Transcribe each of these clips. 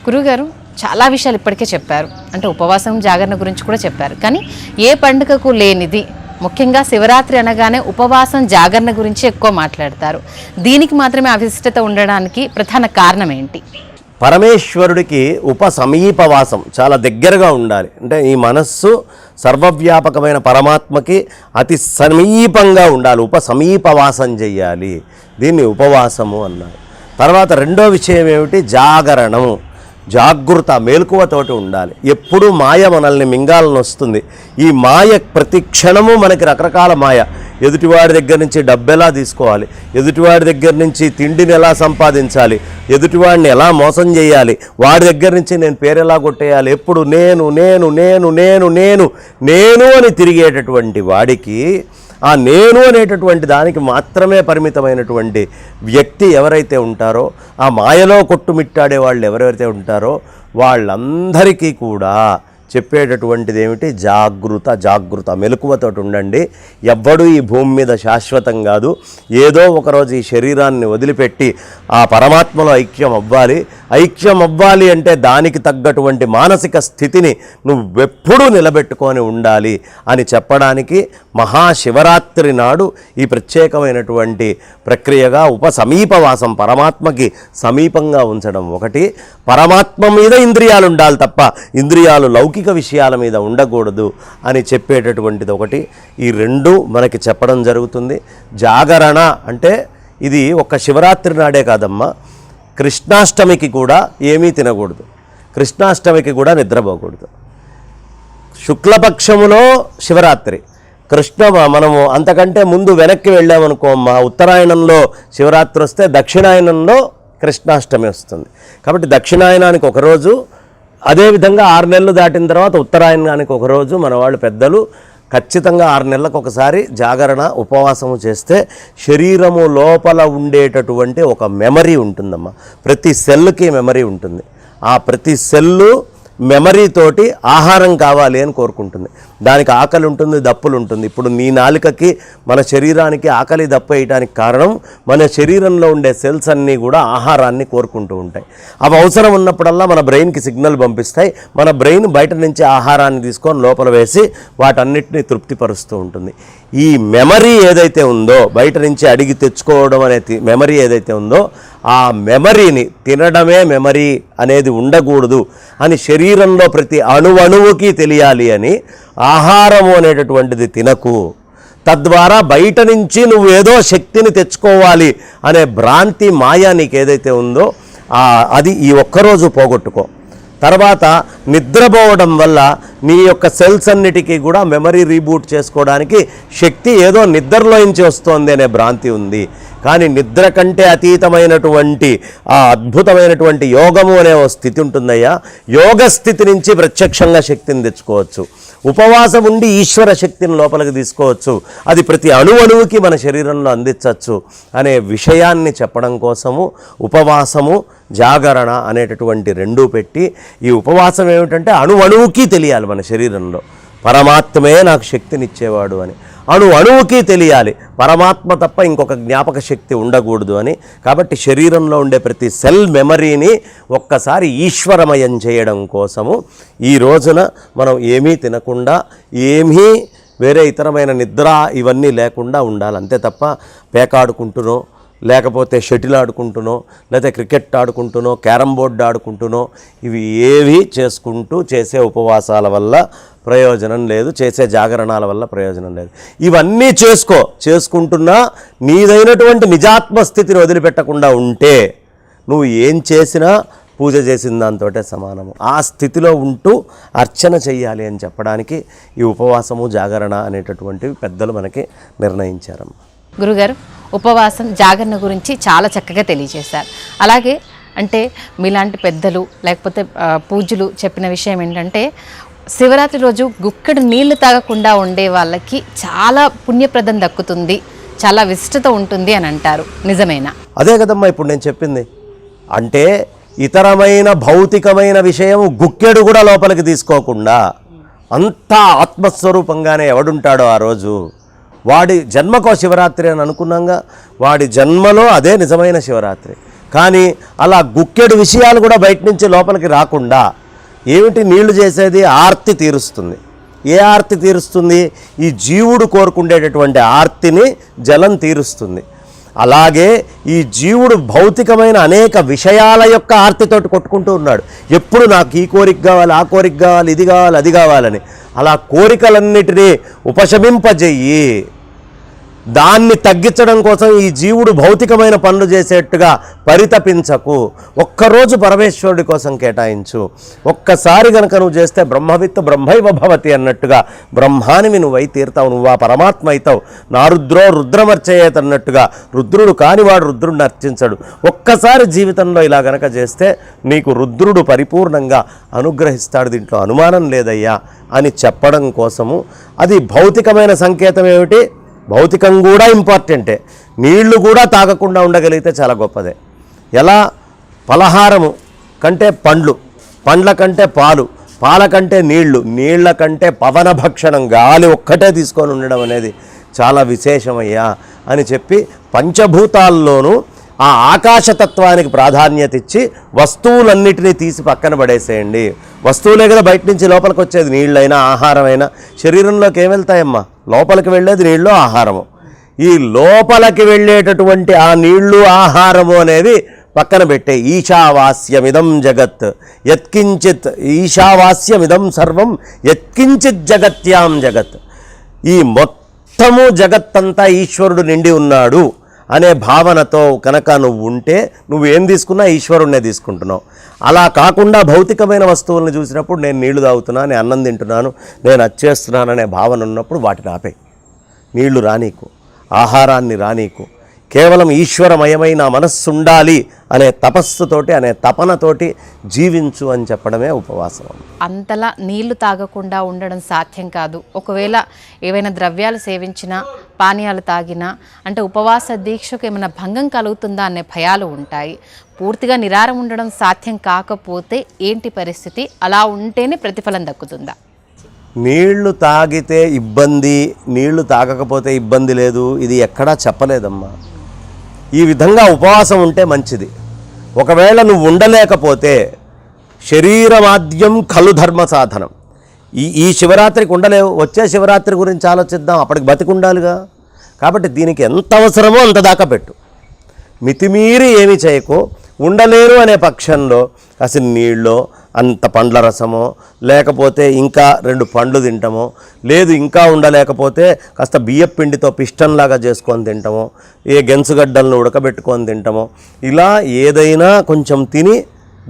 గురుగారు చాలా విషయాలు ఇప్పటికే చెప్పారు, అంటే ఉపవాసం జాగరణ గురించి కూడా చెప్పారు. కానీ ఏ పండుగకు లేనిది ముఖ్యంగా శివరాత్రి అనగానే ఉపవాసం జాగరణ గురించి ఎక్కువ మాట్లాడతారు. దీనికి మాత్రమే అవిశిష్టత ఉండడానికి ప్రధాన కారణం ఏంటి? పరమేశ్వరుడికి ఉపసమీపవాసం చాలా దగ్గరగా ఉండాలి. అంటే ఈ మనస్సు సర్వవ్యాపకమైన పరమాత్మకి అతి సమీపంగా ఉండాలి. ఉపసమీపవాసం చెయ్యాలి. దీన్ని ఉపవాసము అన్నారు. తర్వాత రెండో విషయం ఏమిటి? జాగరణము. జాగృత మేల్కువతోటి ఉండాలి. ఎప్పుడూ మాయ మనల్ని మింగాలని వస్తుంది. ఈ మాయ ప్రతి క్షణము మనకి రకరకాల మాయ. ఎదుటివాడి దగ్గర నుంచి డబ్బు ఎలా తీసుకోవాలి, ఎదుటివాడి దగ్గర నుంచి తిండిని ఎలా సంపాదించాలి, ఎదుటివాడిని ఎలా మోసం చేయాలి, వాడి దగ్గర నుంచి నేను పేరు ఎలా కొట్టేయాలి, ఎప్పుడు నేను నేను నేను నేను నేను నేను అని తిరిగేటటువంటి వాడికి ఆ నేను అనేటటువంటి దానికి మాత్రమే పరిమితమైనటువంటి వ్యక్తి ఎవరైతే ఉంటారో, ఆ మాయలో కొట్టుమిట్టాడే వాళ్ళు ఎవరైతే ఉంటారో వాళ్ళందరికీ కూడా చెప్పేటటువంటిది ఏమిటి? జాగృత మెలకువతోటి ఉండండి. ఎవ్వడూ ఈ భూమి మీద శాశ్వతం కాదు. ఏదో ఒకరోజు ఈ శరీరాన్ని వదిలిపెట్టి ఆ పరమాత్మలో ఐక్యం అవ్వాలి అంటే దానికి తగ్గటువంటి మానసిక స్థితిని నువ్వెప్పుడూ నిలబెట్టుకొని ఉండాలి అని చెప్పడానికి మహాశివరాత్రి నాడు ఈ ప్రత్యేకమైనటువంటి ప్రక్రియగా ఉపసమీపవాసం, పరమాత్మకి సమీపంగా ఉంచడం ఒకటి. పరమాత్మ మీద ఇంద్రియాలు ఉండాలి తప్ప ఇంద్రియాలు లౌకిక విషయాల మీద ఉండకూడదు అని చెప్పేటటువంటిది ఒకటి. ఈ రెండు మనకి చెప్పడం జరుగుతుంది. జాగరణ అంటే ఇది ఒక్క శివరాత్రి నాడే కాదమ్మా, కృష్ణాష్టమికి కూడా ఏమీ తినకూడదు, కృష్ణాష్టమికి కూడా నిద్రపోకూడదు. శుక్లపక్షములో శివరాత్రి, మనము అంతకంటే ముందు వెనక్కి వెళ్ళామనుకో అమ్మా, ఉత్తరాయణంలో శివరాత్రి వస్తే దక్షిణాయనంలో కృష్ణాష్టమి వస్తుంది. కాబట్టి దక్షిణాయనానికి ఒకరోజు, అదేవిధంగా 6 నెలలు దాటిన తర్వాత ఉత్తరాయణానికి ఒకరోజు మన వాళ్ళు పెద్దలు ఖచ్చితంగా 6 నెలలకు ఒకసారి జాగరణ ఉపవాసము చేస్తే శరీరము లోపల ఉండేటటువంటి ఒక మెమరీ ఉంటుందమ్మా. ప్రతి సెల్కి మెమరీ ఉంటుంది. ఆ ప్రతి సెల్లు మెమరీతోటి ఆహారం కావాలి అని కోరుకుంటుంది. దానికి ఆకలి ఉంటుంది, దప్పులు ఉంటుంది. ఇప్పుడు నీ నాలుకకి మన శరీరానికి ఆకలి దప్పు వేయడానికి కారణం మన శరీరంలో ఉండే సెల్స్ అన్నీ కూడా ఆహారాన్ని కోరుకుంటూ ఉంటాయి. అవి అవసరం ఉన్నప్పుడల్లా మన బ్రెయిన్కి సిగ్నల్ పంపిస్తాయి. మన బ్రెయిన్ బయట నుంచి ఆహారాన్ని తీసుకొని లోపల వేసి వాటన్నిటిని తృప్తిపరుస్తూ ఉంటుంది. ఈ మెమరీ ఏదైతే ఉందో, బయట నుంచి అడిగి తెచ్చుకోవడం అనే మెమరీ ఏదైతే ఉందో, ఆ మెమరీని తినడమే మెమరీ అనేది ఉండకూడదు అని శరీరంలో ప్రతి అణువుకి తెలియాలి అని ఆహారము అనేటటువంటిది తినకు. తద్వారా బయట నుంచి నువ్వు ఏదో శక్తిని తెచ్చుకోవాలి అనే భ్రాంతి మాయ నీకు ఏదైతే ఉందో అది ఈ ఒక్కరోజు పోగొట్టుకో. తర్వాత నిద్రపోవడం వల్ల నీ యొక్క సెల్స్ అన్నిటికీ కూడా మెమరీ రీబూట్ చేసుకోవడానికి శక్తి ఏదో నిద్రలో నుంచి వస్తోంది అనే భ్రాంతి ఉంది. కానీ నిద్ర కంటే అతీతమైనటువంటి ఆ అద్భుతమైనటువంటి యోగము అనే ఓ స్థితి ఉంటుందయ్యా. యోగ స్థితి నుంచి ప్రత్యక్షంగా శక్తిని తెచ్చుకోవచ్చు. ఉపవాసం ఉండి ఈశ్వర శక్తిని లోపలికి తీసుకోవచ్చు. అది ప్రతి అణువుకి మన శరీరంలో అందించవచ్చు అనే విషయాన్ని చెప్పడం కోసము ఉపవాసము జాగరణ అనేటటువంటి రెండూ పెట్టి, ఈ ఉపవాసం ఏమిటంటే అణువుకి తెలియాలి మన శరీరంలో పరమాత్మే నాకు శక్తినిచ్చేవాడు అని. అణువుకి తెలియాలి పరమాత్మ తప్ప ఇంకొక జ్ఞాపక శక్తి ఉండకూడదు అని. కాబట్టి శరీరంలో ఉండే ప్రతి సెల్ మెమరీని ఒక్కసారి ఈశ్వరమయం చేయడం కోసము ఈ రోజున మనం ఏమీ తినకుండా, ఏమీ వేరే ఇతరమైన నిద్ర ఇవన్నీ లేకుండా ఉండాలి. అంతే తప్ప పేకాడుకుంటునో, లేకపోతే షటిల్ ఆడుకుంటునో, లేకపోతే క్రికెట్ ఆడుకుంటునో, క్యారమ్ బోర్డు ఆడుకుంటునో ఇవి ఏవి చేసుకుంటూ చేసే ఉపవాసాల వల్ల ప్రయోజనం లేదు, చేసే జాగరణాల వల్ల ప్రయోజనం లేదు. ఇవన్నీ చేసుకుంటున్నా నీదైనటువంటి నిజాత్మ స్థితిని వదిలిపెట్టకుండా ఉంటే నువ్వు ఏం చేసినా పూజ చేసిన దాంతోటే సమానము. ఆ స్థితిలో ఉంటూ అర్చన చెయ్యాలి అని చెప్పడానికి ఈ ఉపవాసము జాగరణ అనేటటువంటివి పెద్దలు మనకి నిర్ణయించారమ్మ. గురుగారు, ఉపవాసం జాగరణ గురించి చాలా చక్కగా తెలియజేశారు. అలాగే అంటే మీలాంటి పెద్దలు లేకపోతే పూజ్యులు చెప్పిన విషయం ఏంటంటే, శివరాత్రి రోజు గుక్కడు నీళ్లు తాగకుండా ఉండే వాళ్ళకి చాలా పుణ్యప్రదం దక్కుతుంది, చాలా విశిష్టత ఉంటుంది అని అంటారు. నిజమేనా? అదే కదమ్మా ఇప్పుడు నేను చెప్పింది. అంటే ఇతరమైన భౌతికమైన విషయం గుక్కెడు కూడా లోపలికి తీసుకోకుండా అంతా ఆత్మస్వరూపంగానే ఎవడుంటాడో ఆ రోజు వాడి జన్మకో శివరాత్రి అని అనుకున్నాగా, వాడి జన్మలో అదే నిజమైన శివరాత్రి. కానీ అలా గుక్కెడు విషయాలు కూడా బయట నుంచి లోపలికి రాకుండా ఏమిటి నీళ్లు చేసేది? ఆర్తి తీరుస్తుంది. ఏ ఆర్తి తీరుస్తుంది? ఈ జీవుడు కోరుకుండేటటువంటి ఆర్తిని జలం తీరుస్తుంది. అలాగే ఈ జీవుడు భౌతికమైన అనేక విషయాల యొక్క ఆర్తితోటి కొట్టుకుంటూ ఉన్నాడు. ఎప్పుడు నాకు ఈ కోరిక కావాలి, ఆ కోరిక కావాలి, ఇది కావాలి, అది కావాలని. అలా కోరికలన్నిటినీ ఉపశమింపజెయ్యి. దాన్ని తగ్గించడం కోసం ఈ జీవుడు భౌతికమైన పనులు చేసేట్టుగా పరితపించకు. ఒక్కరోజు పరమేశ్వరుడి కోసం కేటాయించు. ఒక్కసారి గనక నువ్వు చేస్తే బ్రహ్మవిత్ బ్రహ్మైవ భవతి అన్నట్టుగా బ్రహ్మానివి నువ్వై తీరుతావు, నువ్వు ఆ పరమాత్మ అవుతావు. నా రుద్రో రుద్రమర్చయేత్ అన్నట్టుగా రుద్రుడు కానివాడు రుద్రుడిని అర్చించడు. ఒక్కసారి జీవితంలో ఇలా గనక చేస్తే నీకు రుద్రుడు పరిపూర్ణంగా అనుగ్రహిస్తాడు, దీంట్లో అనుమానం లేదయ్యా అని చెప్పడం కోసము. అది భౌతికమైన సంకేతం ఏమిటి? భౌతికం కూడా ఇంపార్టెంటే. నీళ్లు కూడా తాగకుండా ఉండగలిగితే చాలా గొప్పదే. ఎలా? పలహారము కంటే పండ్లు, పండ్ల కంటే పాలు, పాల కంటే నీళ్లు, నీళ్ల కంటే పవన భక్షణం, గాలి ఒక్కటే తీసుకొని ఉండడం అనేది చాలా విశేషమయ్యా అని చెప్పి పంచభూతాల్లోనూ ఆ ఆకాశతత్వానికి ప్రాధాన్యత ఇచ్చి వస్తువులన్నిటినీ తీసి పక్కన పడేసేయండి. వస్తువులే కదా బయట నుంచి లోపలికి వచ్చేది. నీళ్ళైనా ఆహారమైనా శరీరంలోకి ఏం వెళ్తాయమ్మా? లోపలికి వెళ్ళేది నీళ్ళు, ఆహారము. ఈ లోపలికి వెళ్ళేటటువంటి ఆ నీళ్లు, ఆహారము అనేవి పక్కన పెట్టే. ఈశావాస్యమిదం జగత్ యత్కించిత్, ఈశావాస్యమిదం సర్వం యత్కించిత్ జగత్యాం జగత్. ఈ మొత్తము జగత్తంతా ఈశ్వరుడు నిండి ఉన్నాడు అనే భావనతో కనుక నువ్వు ఉంటే నువ్వేం తీసుకున్నా ఈశ్వరుణ్ణే తీసుకుంటున్నావు. అలా కాకుండా భౌతికమైన వస్తువులను చూసినప్పుడు నేను నీళ్లు తాగుతున్నాను, నేను అన్నం తింటున్నాను, నేను అచ్చేస్తున్నాను అనే భావన ఉన్నప్పుడు వాటిని ఆపే. నీళ్లు రానీకు, ఆహారాన్ని రానీకు. కేవలం ఈశ్వరమయమైన మనస్సు ఉండాలి అనే తపస్సుతోటి, అనే తపనతోటి జీవించు అని చెప్పడమే ఉపవాసం. అంతలా నీళ్లు తాగకుండా ఉండడం సాధ్యం కాదు. ఒకవేళ ఏవైనా ద్రవ్యాలు సేవించినా, పానీయాలు తాగినా అంటే ఉపవాస దీక్షకు ఏమైనా భంగం కలుగుతుందా అనే భయాలు ఉంటాయి. పూర్తిగా నిరారం ఉండడం సాధ్యం కాకపోతే ఏంటి పరిస్థితి? అలా ఉంటేనే ప్రతిఫలం దక్కుతుందా? నీళ్లు తాగితే ఇబ్బంది, నీళ్లు తాగకపోతే ఇబ్బంది లేదు, ఇది ఎక్కడా చెప్పలేదమ్మా. ఈ విధంగా ఉపవాసం ఉంటే మంచిది. ఒకవేళ నువ్వు ఉండలేకపోతే శరీరమాద్యం ఖలు ధర్మ సాధనం. ఈ శివరాత్రికి ఉండలేవు, వచ్చే శివరాత్రి గురించి ఆలోచిద్దాం, అప్పటికి బతికుండాలిగా. కాబట్టి దీనికి ఎంత అవసరమో అంత దాకా పెట్టు. మితిమీరి ఏమి చేయకు. ఉండలేరు అనే పక్షంలో కాసిన నీళ్ళో అంత పండ్ల రసమో, లేకపోతే ఇంకా 2 పండ్లు తింటామో, లేదు ఇంకా ఉండలేకపోతే కాస్త బియ్యపు పిండితో పిష్టంలాగా చేసుకొని తింటామో, ఏ గెంచుగడ్డలను ఉడకబెట్టుకొని తింటామో, ఇలా ఏదైనా కొంచెం తిని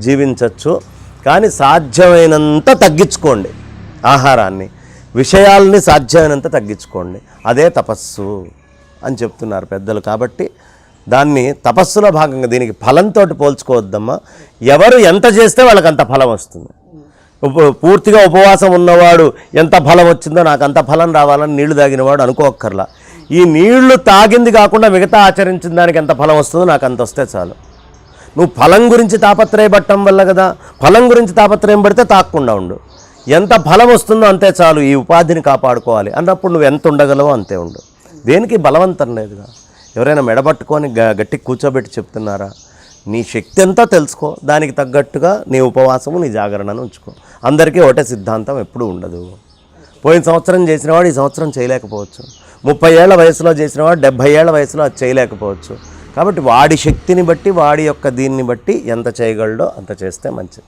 జీవించవచ్చు. కానీ సాధ్యమైనంత తగ్గించుకోండి ఆహారాన్ని, విషయాల్ని సాధ్యమైనంత తగ్గించుకోండి. అదే తపస్సు అని చెప్తున్నారు పెద్దలు. కాబట్టి దాన్ని తపస్సులో భాగంగా, దీనికి ఫలంతో పోల్చుకోవద్దమ్మా. ఎవరు ఎంత చేస్తే వాళ్ళకి అంత ఫలం వస్తుంది. పూర్తిగా ఉపవాసం ఉన్నవాడు ఎంత ఫలం వచ్చిందో నాకు అంత ఫలం రావాలని నీళ్లు తాగినవాడు అనుకోక్కర్లా. ఈ నీళ్లు తాగింది కాకుండా మిగతా ఆచరించిన దానికి ఎంత ఫలం వస్తుందో నాకు అంత వస్తే చాలు. నువ్వు ఫలం గురించి తాపత్రయపడటం వల్ల కదా, ఫలం గురించి తాపత్రయం పడితే తాక్కుండా ఉండు. ఎంత ఫలం వస్తుందో అంతే చాలు. ఈ ఉపాధిని కాపాడుకోవాలి అన్నప్పుడు నువ్వు ఎంత ఉండగలవో అంతే ఉండు. దేనికి బలవంతం లేదుగా. ఎవరైనా మెడబట్టుకొని గట్టి కూర్చోబెట్టి చెప్తున్నారా? నీ శక్తి ఎంతో తెలుసుకో, దానికి తగ్గట్టుగా నీ ఉపవాసము, నీ జాగరణను ఉంచుకో. అందరికీ ఒకటే సిద్ధాంతం ఎప్పుడూ ఉండదు. పోయిన సంవత్సరం చేసినవాడు ఈ సంవత్సరం చేయలేకపోవచ్చు. 30 ఏళ్ల వయసులో చేసినవాడు 70 ఏళ్ల వయసులో అది చేయలేకపోవచ్చు. కాబట్టి వాడి శక్తిని బట్టి, వాడి యొక్క దీన్ని బట్టి ఎంత చేయగలడో అంత చేస్తే మంచిది.